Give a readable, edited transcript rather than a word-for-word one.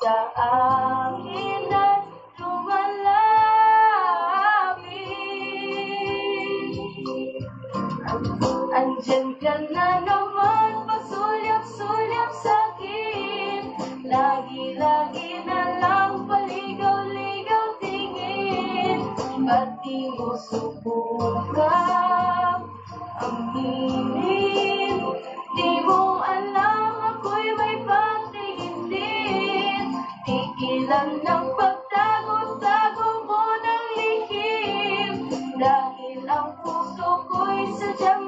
sa akin at lumalapit. Andyan ka na naman, pasulyap-sulyap sa'kin. Lagi-lagi na lang paligaw-ligaw tingin. Ba't di mo subukang aminin? Di mo alam ako'y may patingin din. Tigilan ng pagtago-tago mo ng lihim, dahil ang puso ko'y sadyang